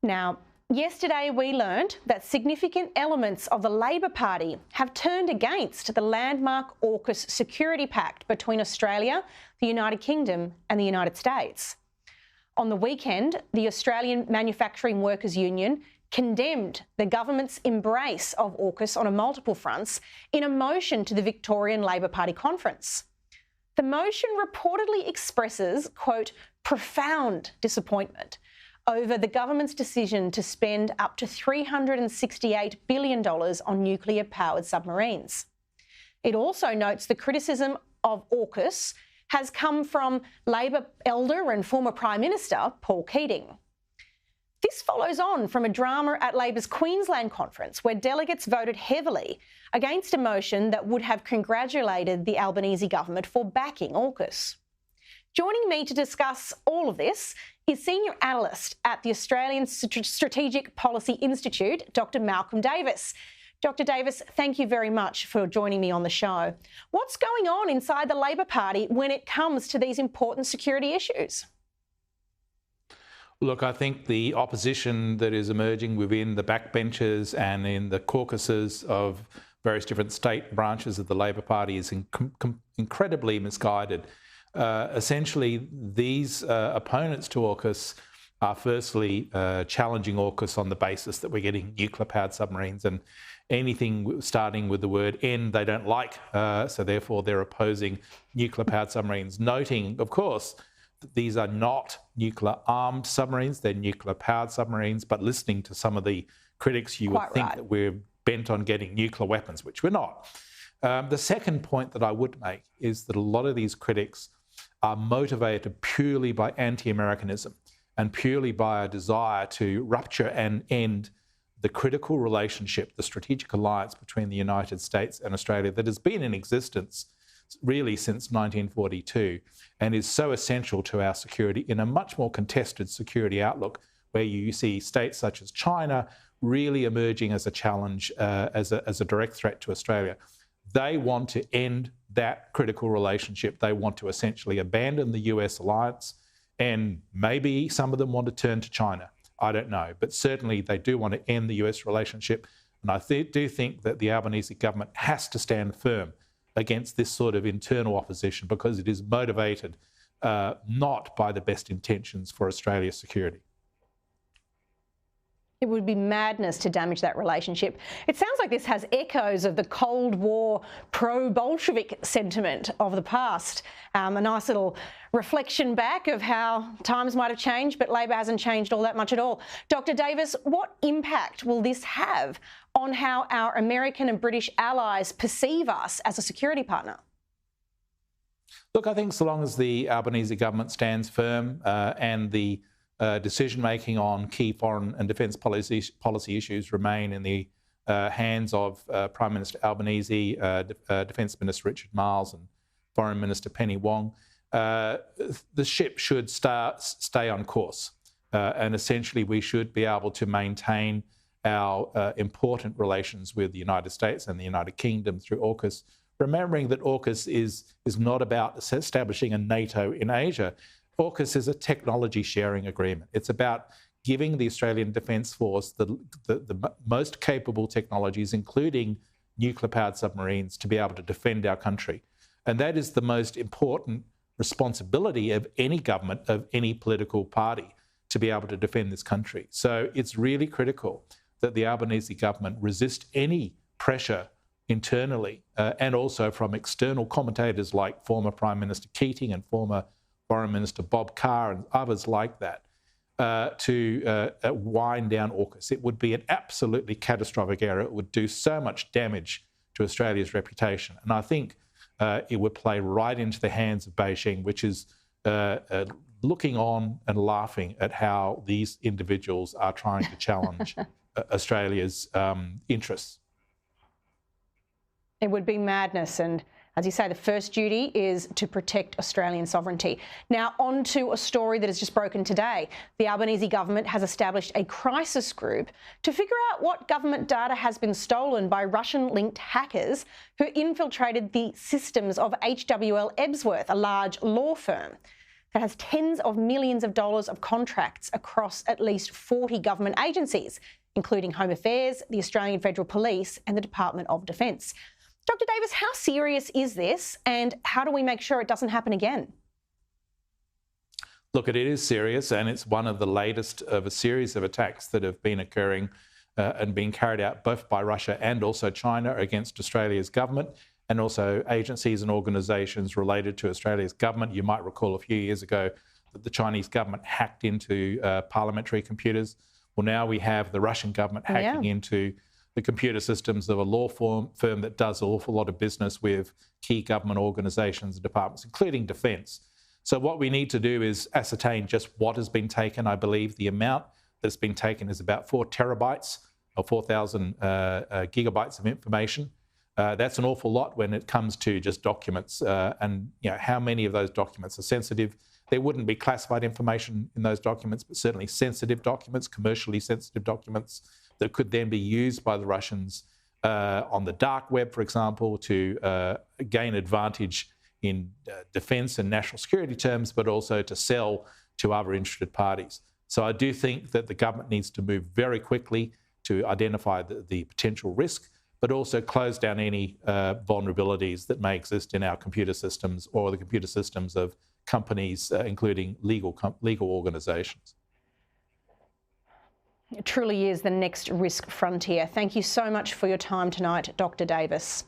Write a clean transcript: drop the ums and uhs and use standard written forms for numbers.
Now, yesterday we learned that significant elements of the Labor Party have turned against the landmark AUKUS security pact between Australia, the United Kingdom and the United States. On the weekend, the Australian Manufacturing Workers Union condemned the government's embrace of AUKUS on multiple fronts in a motion to the Victorian Labor Party conference. The motion reportedly expresses, quote, profound disappointment over the government's decision to spend up to $368 billion on nuclear-powered submarines. It also notes the criticism of AUKUS has come from Labor elder and former Prime Minister Paul Keating. This follows on from a drama at Labor's Queensland conference where delegates voted heavily against a motion that would have congratulated the Albanese government for backing AUKUS. Joining me to discuss all of this is Senior Analyst at the Australian Strategic Policy Institute, Dr. Malcolm Davis. Dr. Davis, thank you very much for joining me on the show. What's going on inside the Labor Party when it comes to these important security issues? Look, I think the opposition that is emerging within the backbenches and in the caucuses of various different state branches of the Labor Party is incredibly misguided. Essentially, these opponents to AUKUS are firstly challenging AUKUS on the basis that we're getting nuclear-powered submarines, and anything starting with the word N they don't like, so therefore they're opposing nuclear-powered submarines, noting, of course, that these are not nuclear-armed submarines, they're nuclear-powered submarines, but listening to some of the critics, you would think that we're bent on getting nuclear weapons, which we're not. The second point that I would make is that a lot of these critics are motivated purely by anti-Americanism and purely by a desire to rupture and end the critical relationship, the strategic alliance between the United States and Australia that has been in existence really since 1942 and is so essential to our security in a much more contested security outlook where you see states such as China really emerging as a challenge, as a direct threat to Australia. They want to end that critical relationship. They want to essentially abandon the US alliance, and maybe some of them want to turn to China. I don't know, but certainly they do want to end the US relationship. And I do think that the Albanese government has to stand firm against this sort of internal opposition because it is motivated not by the best intentions for Australia's security. It would be madness to damage that relationship. It sounds like this has echoes of the Cold War pro-Bolshevik sentiment of the past. A nice little reflection back of how times might have changed, but Labor hasn't changed all that much at all. Dr. Davis, what impact will this have on how our American and British allies perceive us as a security partner? Look, I think so long as the Albanese government stands firm and the decision-making on key foreign and defence policy issues remain in the hands of Prime Minister Albanese, Defence Minister Richard Marles and Foreign Minister Penny Wong, the ship should stay on course. And essentially we should be able to maintain our important relations with the United States and the United Kingdom through AUKUS, remembering that AUKUS is not about establishing a NATO in Asia. AUKUS is a technology sharing agreement. It's about giving the Australian Defence Force the most capable technologies, including nuclear-powered submarines, to be able to defend our country. And that is the most important responsibility of any government, of any political party, to be able to defend this country. So it's really critical that the Albanese government resist any pressure internally and also from external commentators like former Prime Minister Keating and former Foreign Minister Bob Carr and others like that, to wind down AUKUS. It would be an absolutely catastrophic error. It would do so much damage to Australia's reputation. And I think it would play right into the hands of Beijing, which is looking on and laughing at how these individuals are trying to challenge Australia's interests. It would be madness. And as you say, the first duty is to protect Australian sovereignty. Now, on to a story that has just broken today. The Albanese government has established a crisis group to figure out what government data has been stolen by Russian-linked hackers who infiltrated the systems of HWL Ebsworth, a large law firm. that has tens of millions of dollars of contracts across at least 40 government agencies, including Home Affairs, the Australian Federal Police and the Department of Defence. Dr. Davis, how serious is this and how do we make sure it doesn't happen again? Look, it is serious, and it's one of the latest of a series of attacks that have been occurring and being carried out both by Russia and also China against Australia's government and also agencies and organisations related to Australia's government. You might recall a few years ago that the Chinese government hacked into parliamentary computers. Well, now we have the Russian government hacking into the computer systems of a law firm that does an awful lot of business with key government organisations and departments, including defence. So what we need to do is ascertain just what has been taken. I believe the amount that's been taken is about 4 terabytes or 4,000 gigabytes of information. That's an awful lot when it comes to just documents and how many of those documents are sensitive. There wouldn't be classified information in those documents, but certainly sensitive documents, commercially sensitive documents that could then be used by the Russians on the dark web, for example, to gain advantage in defence and national security terms, but also to sell to other interested parties. So I do think that the government needs to move very quickly to identify the potential risk, but also close down any vulnerabilities that may exist in our computer systems or the computer systems of companies, including legal organisations. It truly is the next risk frontier. Thank you so much for your time tonight, Dr. Davis.